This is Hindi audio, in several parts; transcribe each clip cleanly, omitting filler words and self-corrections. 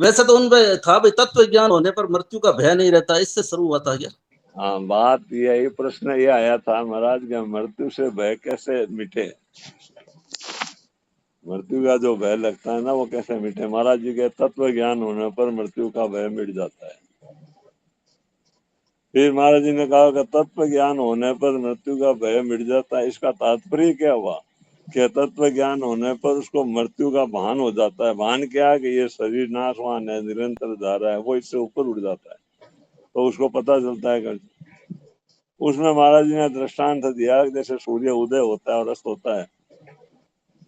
वैसे तो उनमें था भाई, तत्व ज्ञान होने पर मृत्यु का भय नहीं रहता, इससे शुरू हुआ था क्या? हाँ, बात यही, प्रश्न ये आया था महाराज कि मृत्यु से भय कैसे मिटे, मृत्यु का जो भय लगता है ना वो कैसे मिटे। महाराज जी के तत्व ज्ञान होने पर मृत्यु का भय मिट जाता है। फिर महाराज जी ने कहा कि तत्व ज्ञान होने पर मृत्यु का भय मिट जाता है, इसका तात्पर्य क्या हुआ कि तत्व ज्ञान होने पर उसको मृत्यु का भान हो जाता है। भान क्या है कि ये शरीर नाशवान है, निरंतर जा रहा है, वो इससे ऊपर उठ जाता है, तो उसको पता चलता है। उसमें महाराज जी ने दृष्टांत दिया जैसे सूर्य उदय होता है और अस्त होता है,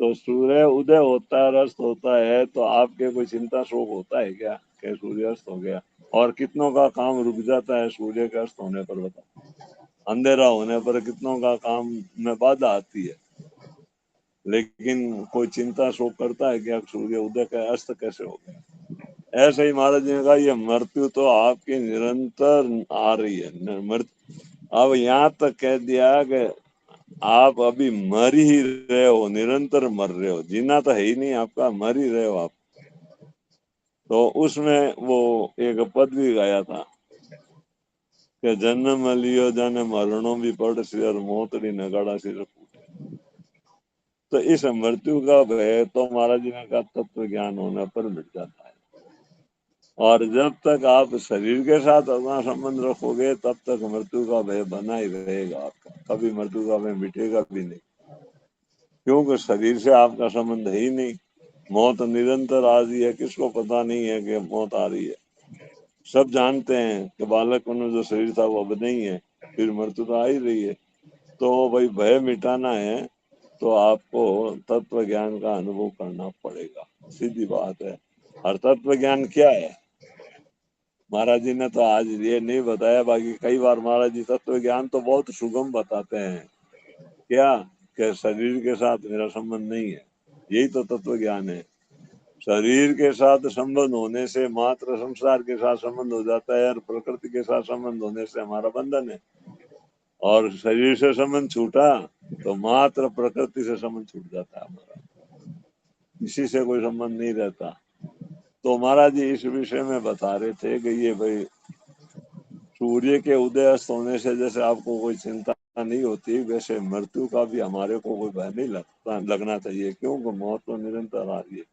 तो सूर्य उदय होता है और अस्त होता है, तो आपके कोई चिंता शोक होता है क्या कि सूर्य अस्त हो गया? और कितनों का काम रुक जाता है सूर्य के अस्त होने पर, बताओ। अंधेरा होने पर कितनों का काम में बाधा आती है, लेकिन कोई चिंता शोक करता है क्या सूर्य उदय का अस्त कैसे हो गया? ऐसे ही महाराज जी ने कहा ये मृत्यु तो आपकी निरंतर आ रही है। अब यहाँ तक कह दिया कि आप अभी मर ही रहे हो, निरंतर मर रहे हो, जीना तो है ही नहीं आपका, मर ही रहे हो आप। तो उसमें वो एक पद भी गाया था कि जन्म लियो जाने मरणों भी पड़ सिर, मोतड़ी नगाड़ा सिर फूटे। तो इस मृत्यु का भय तो महाराज जी ने कहा तत्व ज्ञान होने पर मिट जाता है। और जब तक आप शरीर के साथ अपना संबंध रखोगे तब तक मृत्यु का भय बना ही रहेगा आपका, कभी मृत्यु का भय मिटेगा भी नहीं, क्योंकि शरीर से आपका संबंध है ही नहीं। मौत निरंतर आ रही है, किसको पता नहीं है कि मौत आ रही है? सब जानते हैं कि बालक में जो शरीर था वो अब नहीं है, फिर मृत्यु तो आ ही रही है। तो भाई भय मिटाना है तो आपको तत्व ज्ञान का अनुभव करना पड़ेगा, सीधी बात है। और तत्व ज्ञान क्या है? महाराज जी ने तो आज ये नहीं बताया, बाकी कई बार महाराज जी तत्व ज्ञान तो बहुत सुगम बताते हैं। क्या कि शरीर के साथ मेरा संबंध नहीं है, यही तो तत्व ज्ञान है। शरीर के साथ संबंध होने से मात्र संसार के साथ संबंध हो जाता है, और प्रकृति के साथ संबंध होने से हमारा बंधन है। और शरीर से संबंध छूटा तो मात्र प्रकृति से संबंध छूट जाता है हमारा, किसी से कोई संबंध नहीं रहता। तो महाराज जी इस विषय में बता रहे थे कि ये भाई सूर्य के उदय अस्त होने से जैसे आपको कोई चिंता नहीं होती, वैसे मृत्यु का भी हमारे को कोई भय नहीं लगना चाहिए, क्योंकि मौत तो निरंतर आ रही है।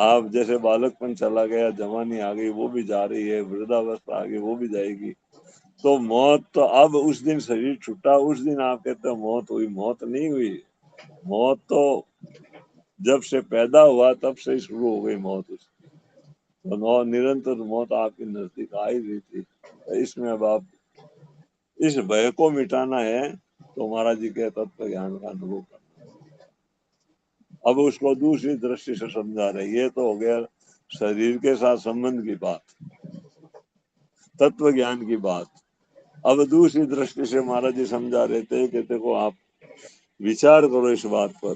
आप जैसे बालकपन चला गया, जवानी आ गई वो भी जा रही है, वृद्धावस्था आ गई वो भी जाएगी। तो मौत तो अब उस दिन शरीर छूटा उस दिन आप कहते हो मौत हुई, मौत नहीं हुई। मौत तो जब से पैदा हुआ तब से शुरू हो गई मौत। तो निरंतर मौत आपके नजदीक आ ही रही थी। तो इसमें अब आप इस भय को मिटाना है तो महाराज जी के तत्व ज्ञान का अनुभव करना। अब उसको दूसरी दृष्टि से समझा रहे। ये तो हो गया शरीर के साथ संबंध की बात, तत्व ज्ञान की बात। अब दूसरी दृष्टि से महाराज जी समझा रहे थे कि देखो आप विचार करो इस बात पर।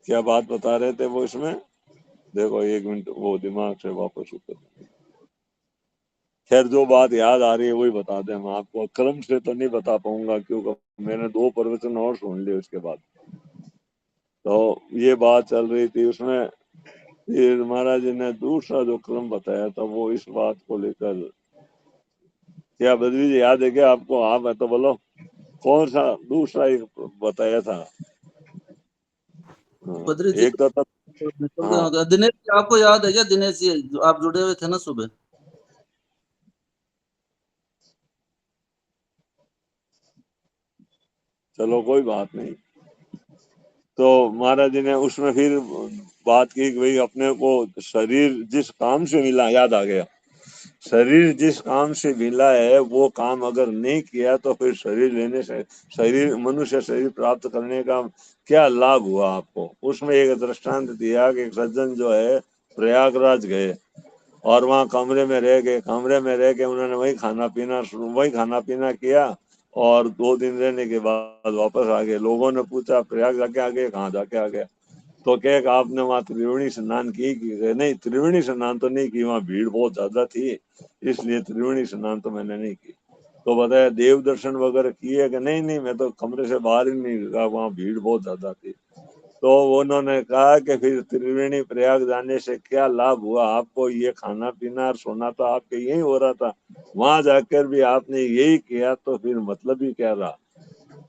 क्या बात बता रहे थे वो इसमें? देखो एक मिनट वो दिमाग से वापस उतर। खैर जो बात याद आ रही है वही बता दें। मैं आपको क्रम से तो नहीं बता पाऊंगा क्योंकि मैंने 2 प्रवचन और सुन लिए उसके बाद। तो ये बात चल रही थी उसमें, फिर महाराज जी ने दूसरा जो क्रम बताया था वो इस बात को लेकर। क्या बद्री जी याद है क्या आपको? आप है तो बोलो कौन सा दूसरा एक बताया था? बद्री जी एक तो निकल गए हाँ होंगे। दिनेश जी, आपको याद है क्या? दिनेश जी जो आप जुड़े हुए थे ना सुबह। चलो कोई बात नहीं। तो महाराज जी ने उसमें फिर बात की कि भाई अपने को शरीर जिस काम से मिला, याद आ गया, शरीर जिस काम से मिला है वो काम अगर नहीं किया तो फिर शरीर लेने से, शरीर मनुष्य शरीर प्राप्त करने का क्या लाभ हुआ आपको? उसमें एक दृष्टांत दिया कि एक सज्जन जो है प्रयागराज गए और वहाँ कमरे में रह गए। कमरे में रह के उन्होंने वही खाना पीना किया और 2 दिन रहने के बाद वापस आ गए। लोगों ने पूछा प्रयाग जाके आ गए? कहाँ जाके आ गया? तो क्या आपने वहाँ त्रिवेणी स्नान की? नहीं, त्रिवेणी स्नान तो नहीं की, वहाँ भीड़ बहुत ज्यादा थी इसलिए त्रिवेणी स्नान तो मैंने नहीं की। तो बताया देव दर्शन वगैरह किए कि नहीं? नहीं, मैं तो कमरे से बाहर ही नहीं गया, वहाँ भीड़ बहुत ज्यादा थी। तो उन्होंने कहा कि फिर त्रिवेणी प्रयाग जाने से क्या लाभ हुआ आपको, ये खाना पीना और सोना तो आपके यही हो रहा था, वहां जाकर भी आपने यही किया, तो फिर मतलब ही क्या रहा।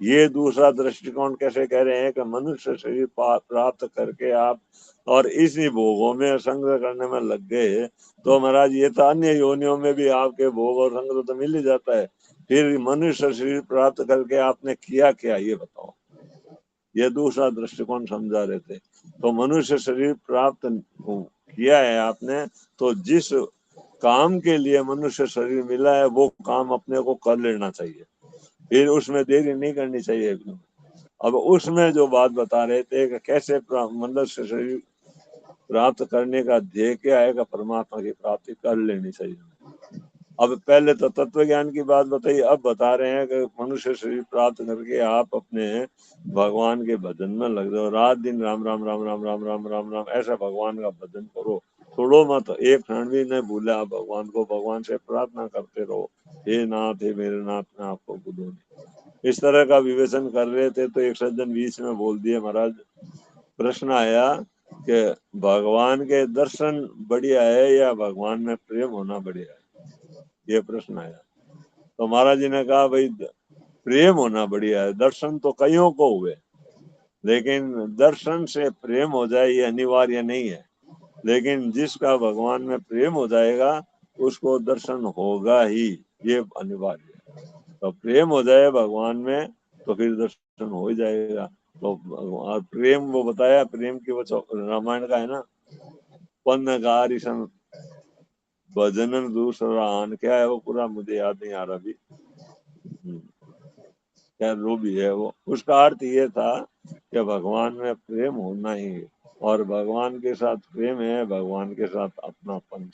ये दूसरा दृष्टिकोण कैसे कह रहे हैं कि मनुष्य शरीर प्राप्त करके आप और इसी भोगों में संग्रह करने में लग गए, तो महाराज ये तो अन्य योनियों में भी आपके भोग और संग्रह तो मिल ही जाता है, फिर मनुष्य शरीर प्राप्त करके आपने किया क्या, ये बताओ। ये दूसरा दृष्टिकोण समझा रहे थे। तो मनुष्य शरीर प्राप्त किया है आपने, तो जिस काम के लिए मनुष्य शरीर मिला है वो काम अपने को कर लेना चाहिए, फिर उसमें देरी नहीं करनी चाहिए। अब उसमें जो बात बता रहे थे कि कैसे मनुष्य शरीर प्राप्त करने का ध्येय क्या है, परमात्मा की प्राप्ति कर लेनी चाहिए। अब पहले तो तत्व ज्ञान की बात बताई, अब बता रहे हैं कि मनुष्य शरीर प्राप्त करके आप अपने भगवान के भजन में लग जाओ, रात दिन राम राम राम राम राम राम राम राम ऐसा भगवान का भजन करो, छोड़ो मत, एक क्षण भी नहीं भूले आप भगवान को, भगवान से प्रार्थना करते रहो, हे नाथ हे मेरे नाथ मैं आपको बुद्धू नहीं। इस तरह का विवेचन कर रहे थे, तो एक सज्जन बीच में बोल दिए, महाराज प्रश्न आया कि भगवान के दर्शन बढ़िया है या भगवान में प्रेम होना बढ़िया है, ये प्रश्न आया। तो महाराज जी ने कहा भाई प्रेम होना बढ़िया है, दर्शन तो कईयों को हुए, लेकिन दर्शन से प्रेम हो जाए ये अनिवार्य नहीं है, लेकिन जिसका भगवान में प्रेम हो जाएगा उसको दर्शन होगा ही, ये अनिवार्य है। तो प्रेम हो जाए भगवान में तो फिर दर्शन हो ही जाएगा। तो प्रेम वो बताया, प्रेम की वो रामायण का है ना, पन्न गारी सन भजनन दूसरा आन, क्या है वो पूरा मुझे याद नहीं आ रहा अभी, क्या जो भी है वो, उसका अर्थ ये था कि भगवान में प्रेम होना ही है, और भगवान के साथ प्रेम है, भगवान के साथ अपनापन,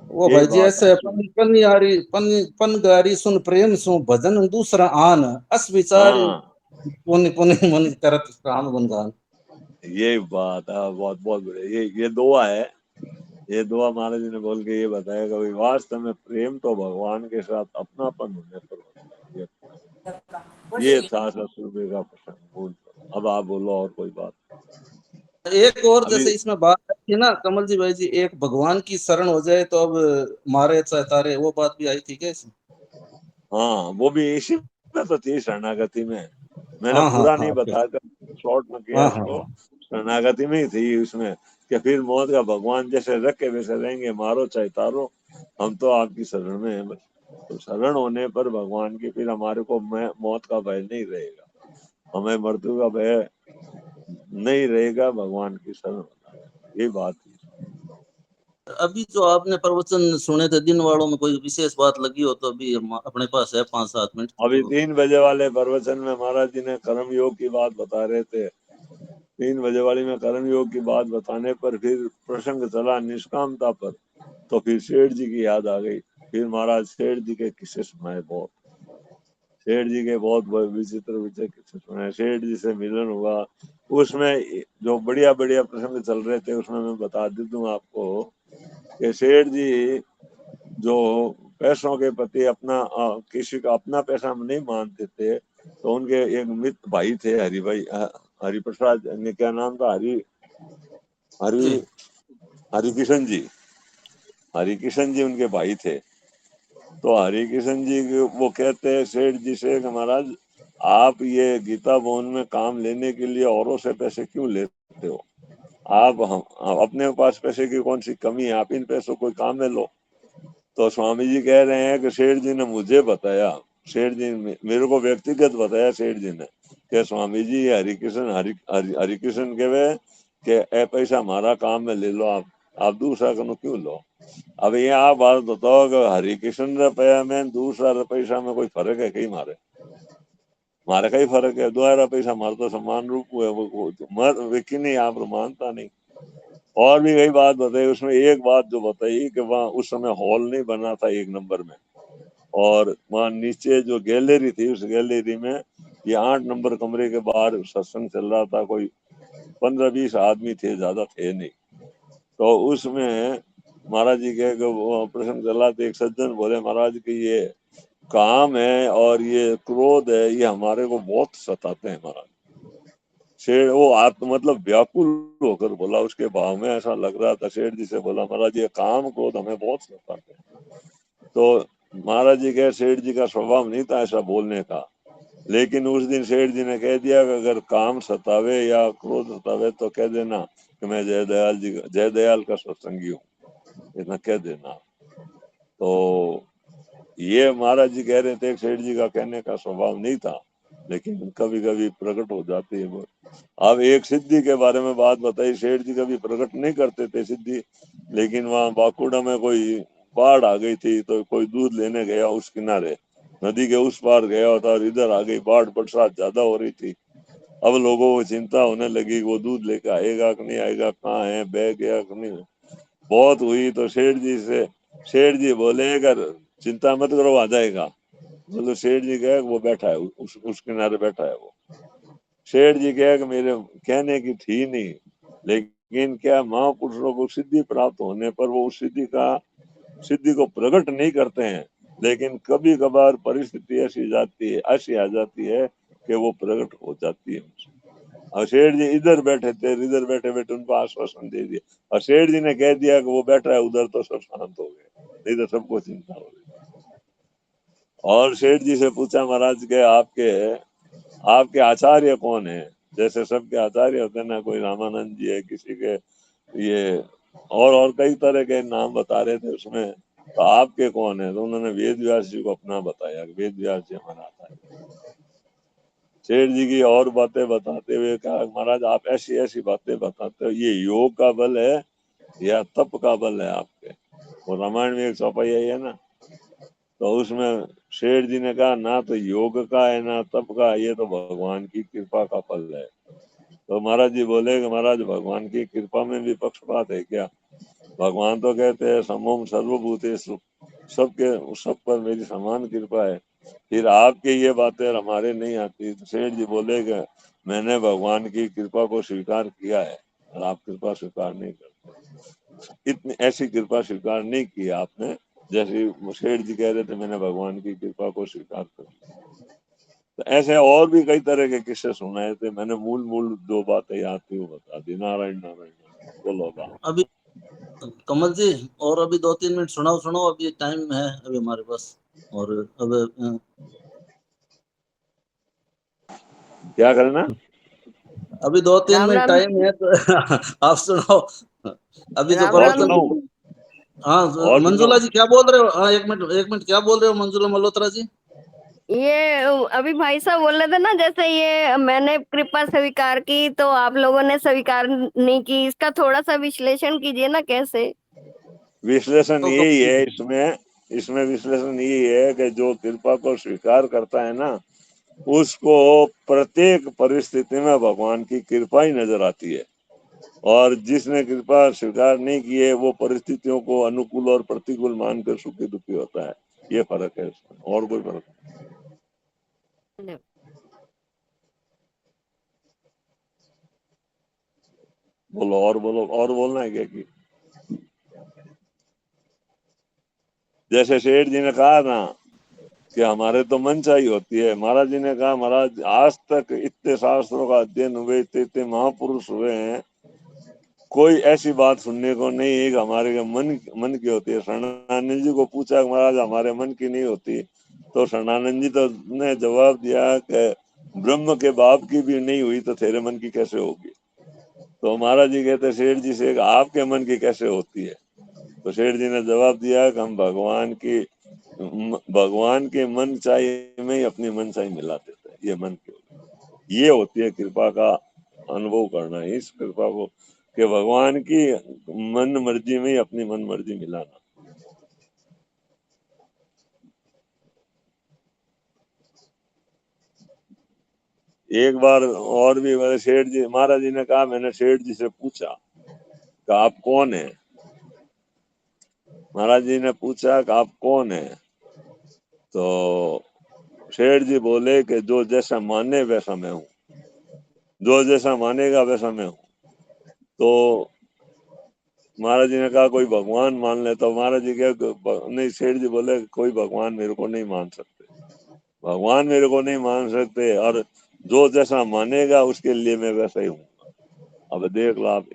वो यही भाई जी बात ऐसे आप सुन। पन गारी सुन प्रेम सु भजन दूसरा आन, अस विचार हाँ पुण्य पुण्य मन करत काम गुणगान। ये बात है, बहुत बहुत बढ़िया, ये दुआ है, ये दुआ महाराज जी ने बोल के ये बताया कि वास्तव में प्रेम तो भगवान के साथ अपनापन होने पर होता है। ये था 10 रुपये का प्रसंग, बोल। अब आप बोलो और कोई बात। एक और अभी जैसे इसमें बात थी ना कमल जी भाई जी, एक भगवान की शरण हो जाए तो अब मारे चाहे तारे, वो बात भी आई थी क्या इसमें? हाँ वो भी इसी में तो थी, शरणागति में, मैंने हाँ हाँ पूरा हाँ नहीं बताया, शॉर्ट में किया हाँ इसको। हाँ शरणागति में ही थी उसमें, कि फिर मौत का भगवान जैसे रखे वैसे रहेंगे, मारो चाहे तारो, हम तो आपकी शरण में है बस। तो शरण होने पर भगवान की फिर हमारे को मौत का भय नहीं रहेगा, हमें मृत्यु का भय नहीं रहेगा, भगवान की शरण होना, ये बात थी। अभी जो आपने प्रवचन सुने थे दिन वालों में कोई विशेष बात लगी हो तो अभी अपने पास है 5-7 मिनट अभी तो। 3 बजे वाले प्रवचन में महाराज जी ने कर्म योग की बात बता रहे थे, 3 बजे वाली में कर्म योग की बात बताने पर फिर प्रसंग चला निष्कामता पर, तो फिर सेठ जी की याद आ गई, फिर महाराज सेठ जी के किस्से सुनाए, बहुत सेठ जी के बहुत विचित्र विचित्र किस्से सुनाए, सेठ जी से मिलन हुआ, उसमें जो बढ़िया बढ़िया प्रसंग चल रहे थे उसमें मैं बता दे दूं आपको कि सेठ जी जो पैसों के प्रति अपना किसी का अपना पैसा नहीं मानते थे, तो उनके एक मित्र भाई थे हरि भाई, हरि प्रसाद ने, क्या नाम था, हरि हरि जी हरिकिशन जी, हरिकिशन जी उनके भाई थे। तो हरिकिशन जी वो कहते हैं सेठ जी से कि महाराज आप ये गीता भवन में काम लेने के लिए औरों से पैसे क्यों लेते हो, आप हम अपने पास पैसे की कौन सी कमी है, आप इन पैसों को काम में लो। तो स्वामी जी कह रहे हैं कि सेठ जी ने मुझे बताया, सेठ जी मेरे को व्यक्तिगत बताया सेठ जी ने, कि स्वामी जी ये हरिकृष्ण हरिकृष्ण के वे कि ए पैसा हमारा काम में ले लो, आप दूसरा कनो क्यों लो। अब ये आप बात बताओ कि हरिकृष्ण रुपया में दूसरा पैसा में कोई फर्क है कहीं, मारे मारे का ही फर्क है, दोहरा पैसा मारे तो समान रूप है, मत विकी नहीं, आप मानता नहीं। और भी कई बात बताई, उसमें एक बात जो बताई कि वहाँ उस समय हॉल नहीं बना था 1 नंबर में, और वहाँ नीचे जो गैलरी थी उस गैलरी में ये 8 नंबर कमरे के बाहर सत्संग चल रहा था, कोई 15-20 आदमी थे, ज्यादा थे नहीं। तो उसमें महाराज जी के वो प्रसंग चला, तो एक सज्जन बोले महाराज की ये काम है और ये क्रोध है, ये हमारे को बहुत सताते हैं महाराज, शेर वो आत्म मतलब व्याकुल होकर बोला, उसके भाव में ऐसा लग रहा था। सेठ जी से बोला, महाराज ये काम क्रोध हमें बहुत सताते हैं। तो महाराज जी कहे, सेठ जी का स्वभाव नहीं था ऐसा बोलने का, लेकिन उस दिन सेठ जी ने कह दिया कि अगर काम सतावे या क्रोध सतावे तो कह देना कि मैं जय दयाल का सत्संगी हूँ, इतना कह देना। तो ये महाराज जी कह रहे थे, सेठ जी का कहने का स्वभाव नहीं था, लेकिन कभी कभी प्रकट हो जाती है वो। अब एक सिद्धि के बारे में बात बताई, सेठ जी कभी प्रकट नहीं करते थे सिद्धि, लेकिन वहाँ बाकुड़ा में कोई बाढ़ आ गई थी, तो कोई दूध लेने गया उस किनारे, नदी के उस पार गया होता और इधर आ गई बाढ़, बरसात ज्यादा हो रही थी। अब लोगों को चिंता होने लगी, वो दूध लेकर आएगा कि नहीं आएगा, कहाँ है, बह गया कि नहीं। बहुत हुई तो सेठ जी बोले, अगर चिंता मत करो आ जाएगा। बोलो सेठ जी कहे वो बैठा है उस किनारे बैठा है वो। सेठ जी कहे कि मेरे कहने की थी नहीं, लेकिन क्या महापुरुषों को सिद्धि प्राप्त होने पर वो उस सिद्धि को प्रकट नहीं करते हैं, लेकिन कभी कभार परिस्थिति ऐसी आ जाती है कि वो प्रकट हो जाती है। और सेठ जी इधर बैठे थे, इधर बैठे बैठे उनको आश्वासन दे दिया, और सेठ जी ने कह दिया कि वो बैठा है उधर, तो सब शांत हो गए, नहीं तो सबको चिंता हो गई। और सेठ जी से पूछा, महाराज के आपके आचार्य कौन है? जैसे सबके आचार्य होते हैं ना, कोई रामानंद जी है, किसी के ये और कई तरह के नाम बता रहे थे उसमें, तो आपके कौन है? तो उन्होंने वेद व्यास जी को अपना बताया, वेद व्यास जी हमारा आचार्य। सेठ जी की और बातें बताते हुए कहा, महाराज आप ऐसी ऐसी बातें बताते हो, ये योग का बल है या तप का बल है आपके? वो रामायण में एक चौपाई आई है ना, तो उसमें शेर जी ने कहा, ना तो योग का है ना तप का, ये तो भगवान की कृपा का फल है। तो महाराज जी बोले कि महाराज भगवान की कृपा में भी पक्षपात है क्या? भगवान तो कहते हैं समोम सर्वभूतेषु, सब पर मेरी समान कृपा है। फिर आपके ये बातें हमारे नहीं आती। तो सेठ जी बोले कि मैंने भगवान की कृपा को स्वीकार किया है और आप कृपा स्वीकार नहीं करते। इतनी ऐसी कृपा स्वीकार नहीं की आपने, जैसे सेठ जी कह रहे थे मैंने भगवान की कृपा को स्वीकार कर लिया। तो ऐसे और भी कई तरह के किस्से सुनाए थे मैंने, मूल मूल जो बातें याद थी वो बता दी। नारायण नारायण बोलो बा। अभी कमल जी, और अभी 2-3 मिनट सुनाओ सुनाओ, अभी टाइम है अभी हमारे पास। और अब क्या करना? अभी 2-3 मिनट राम टाइम है तो आप सुनाओ अभी जो राम और राम प्रवचन। सुनाऊं? हाँ, और मंजुला सुनाऊं? जी क्या बोल रहे हो? हाँ, एक मिनट क्या बोल रहे हो मंजुला मल्होत्रा जी? ये अभी भाई साहब बोल रहे थे ना, जैसे ये मैंने कृपा स्वीकार की तो आप लोगों ने स्वीकार नहीं की, इसका थोड़ा सा विश्लेषण कीजिए ना कैसे। विश्लेषण तो यही है इसमें विश्लेषण यही है कि जो कृपा को स्वीकार करता है ना, उसको प्रत्येक परिस्थिति में भगवान की कृपा ही नजर आती है, और जिसने कृपा स्वीकार नहीं की है वो परिस्थितियों को अनुकूल और प्रतिकूल मानकर सुखी दुखी होता है। ये फर्क है इसमें, और कोई फर्क नहीं। बोलो, और बोलो, और बोलना है क्या? कि जैसे शेठ जी ने कहा ना कि हमारे तो मनचाही होती है, महाराज जी ने कहा, महाराज आज तक इतने शास्त्रों का अध्ययन हुए, इतने इतने महापुरुष हुए हैं, कोई ऐसी बात सुनने को नहीं है कि हमारे मन की होती है। शरणानंद जी को पूछा महाराज हमारे मन की नहीं होती, तो शरणानंद जी तो ने जवाब दिया कि ब्रह्म के बाप की भी नहीं हुई तो तेरे मन की कैसे होगी? तो महाराज जी कहते सेठ जी से आपके मन की कैसे होती है? तो सेठ जी ने जवाब दिया कि हम भगवान के मन चाहिए में ही अपनी मन चाहिए मिला देते हैं। ये मन की ये होती है कृपा का अनुभव करना, इस कृपा को कि भगवान की मन मर्जी में ही अपनी मन मर्जी मिलाना। एक बार और भी मेरे सेठ जी, महाराज जी ने कहा, मैंने सेठ जी से पूछा कि आप कौन है? महाराज जी ने पूछा कि आप कौन है? तो सेठ जी बोले कि जो जैसा माने वैसा मैं हूँ, जो जैसा मानेगा वैसा मैं हूँ। तो महाराज जी ने कहा कोई भगवान मान ले, तो महाराज जी क्या नहीं, सेठ जी बोले कोई भगवान मेरे को नहीं मान सकते, भगवान मेरे को नहीं मान सकते, और जो जैसा मानेगा उसके लिए मैं वैसा ही हूँ। अब देख लो आप,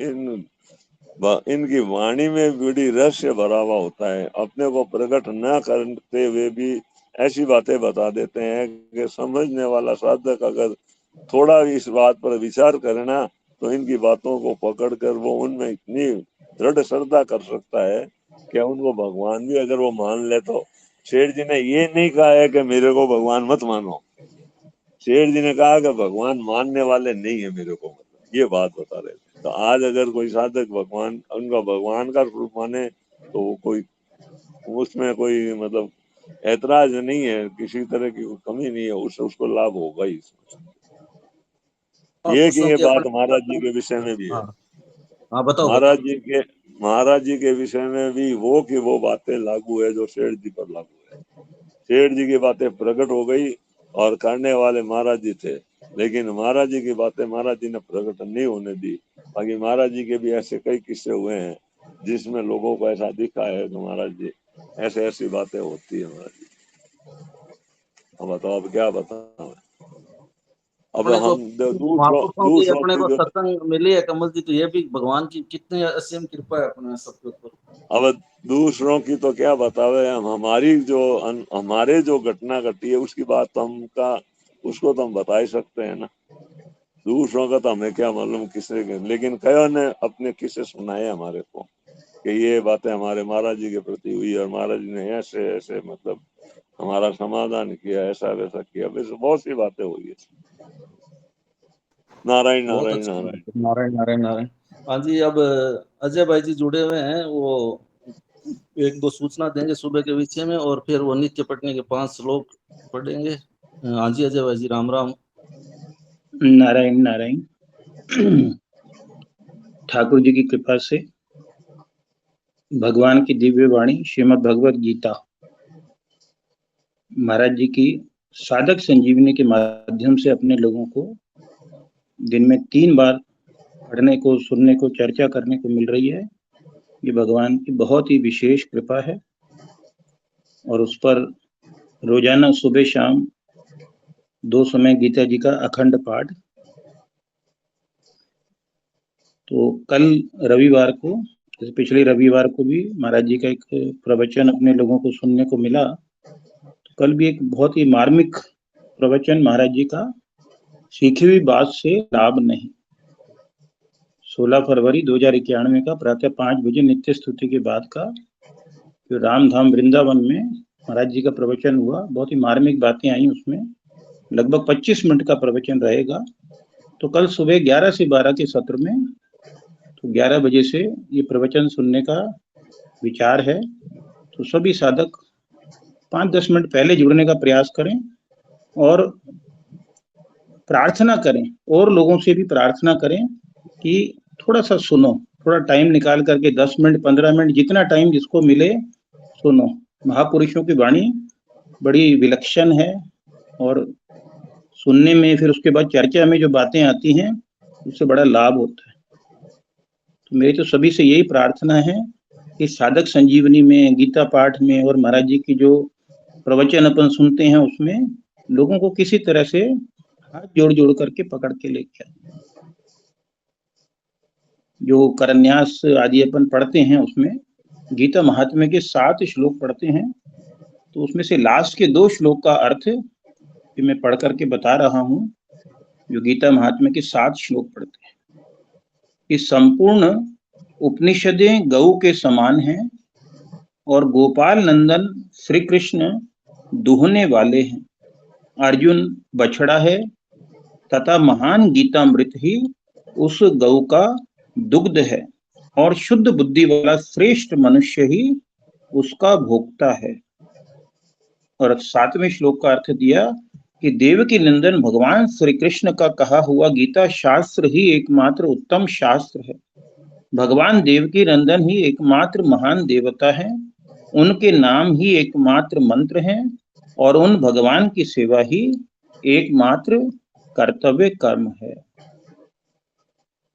इनकी वाणी में बड़ी रहस्य भरा हुआ होता है। अपने को प्रकट न करते हुए भी ऐसी बातें बता देते हैं कि समझने वाला साधक अगर थोड़ा भी इस बात पर विचार करे ना, तो इनकी बातों को पकड़कर वो उनमें इतनी दृढ़ श्रद्धा कर सकता है कि उनको भगवान भी अगर वो मान ले तो। शेठ जी ने ये नहीं कहा है कि मेरे को भगवान मत मानो, शेठ जी ने कहा कि भगवान मानने वाले नहीं है मेरे को, मतलब ये बात बता रहे थे। तो आज अगर कोई साधक भगवान उनका भगवान का रूप माने तो वो कोई उसमें कोई मतलब ऐतराज नहीं है, किसी तरह की कोई कमी नहीं है, उसको लाभ होगा ही। हाँ, ये कि पुरुषों ये की बात अपनी महाराज जी सत्संग। के विषय में भी है। हाँ हाँ, बताओ महाराज बताओ। जी के विषय में भी वो कि वो बातें लागू है जो शेठ जी पर लागू है। शेठ जी की बातें प्रकट हो गई और करने वाले महाराज जी थे, लेकिन महाराज जी की बातें महाराज जी ने प्रकट नहीं होने दी। बाकी महाराज जी के भी ऐसे कई किस्से हुए हैं जिसमें लोगों को ऐसा दिखा है कि महाराज जी ऐसे ऐसी बातें होती है महाराज जी। अब बताओ, अब क्या बताओ। अब अपने को हम दूसरों महापुरुषों की दूसरों अपने की को जो, सत्संग मिली है कमल जी, तो ये भी भगवान की कितनी असीम कृपा है अपने सबके ऊपर। अब दूसरों की तो क्या बतावे, हम हमारे जो घटना घटी है उसकी बात तो उसको तो हम बता ही सकते हैं ना। दूसरों का तो हमें क्या मालूम किसने के, लेकिन कई ने अपने किस्से सुनाए हमारे को कि ये बातें हमारे महाराज जी के प्रति हुई और महाराज जी ने ऐसे ऐसे मतलब हमारा समाधान किया, ऐसा वैसा किया, वैसे बहुत सी बातें हुई है। नारायण बहुत नारायण अच्छा। नारायण। नारायण नारायण नारायण। हाँ जी, अब अजय भाई जी जुड़े हुए हैं, वो एक दो सूचना देंगे सुबह के विषय में, और फिर वो नित्य पटने के 5 श्लोक पढ़ेंगे। हाँ जी अजय भाई जी, राम राम। नारायण नारायण। ठाकुर जी की कृपा से भगवान की दिव्य वाणी श्रीमद् भगवत गीता महाराज जी की साधक संजीवनी के माध्यम से अपने लोगों को दिन में 3 बार पढ़ने को, सुनने को, चर्चा करने को मिल रही है। ये भगवान की बहुत ही विशेष कृपा है और उस पर रोजाना सुबह शाम 2 समय गीता जी का अखंड पाठ। तो कल रविवार को, जैसे पिछले रविवार को भी महाराज जी का एक प्रवचन अपने लोगों को सुनने को मिला, तो कल भी एक बहुत ही मार्मिक प्रवचन महाराज जी का, सीखी हुई बात से लाभ नहीं। 16 फरवरी 2091 का प्रातः 5 बजे नित्य स्तुति के बाद का जो रामधाम वृंदावन में महाराज जी का प्रवचन हुआ, बहुत ही मार्मिक बातें आई उसमें। लगभग 25 मिनट का प्रवचन रहेगा। तो कल सुबह 11 से 12 के सत्र में, तो 11 बजे से ये प्रवचन सुनने का विचार है। तो सभी साधक 5-10 मिनट पहले जुड़ने का प्रयास करें और प्रार्थना करें, और लोगों से भी प्रार्थना करें कि थोड़ा सा सुनो, थोड़ा टाइम निकाल करके 10 मिनट 15 मिनट जितना टाइम जिसको मिले सुनो। महापुरुषों की वाणी बड़ी विलक्षण है और सुनने में, फिर उसके बाद चर्चा में जो बातें आती हैं उससे बड़ा लाभ होता है। तो मेरी तो सभी से यही प्रार्थना है कि साधक संजीवनी में, गीता पाठ में और महाराज जी की जो प्रवचन अपन सुनते हैं उसमें लोगों को किसी तरह से हाथ जोड़ जोड़ करके पकड़ के लेके आए। जो करन्यास आदि अपन पढ़ते हैं उसमें गीता महात्म्य के 7 श्लोक पढ़ते हैं, तो उसमें से लास्ट के 2 श्लोक का अर्थ कि मैं पढ़ करके बता रहा हूँ। जो गीता महात्म्य के 7 श्लोक पढ़ते हैं कि संपूर्ण उपनिषदें गौ के समान हैं और गोपाल नंदन श्री कृष्ण दुहने वाले हैं। अर्जुन बछड़ा है तथा महान गीतामृत ही उस गौ का दुग्ध है और शुद्ध बुद्धि वाला श्रेष्ठ मनुष्य ही उसका भोक्ता है। और 7वें श्लोक का अर्थ दिया कि देवकी नंदन भगवान श्री कृष्ण का कहा हुआ गीता शास्त्र ही एकमात्र उत्तम शास्त्र है। भगवान देवकी नंदन ही एकमात्र महान देवता है, उनके नाम ही एकमात्र मंत्र हैं और उन भगवान की सेवा ही एकमात्र कर्तव्य कर्म है।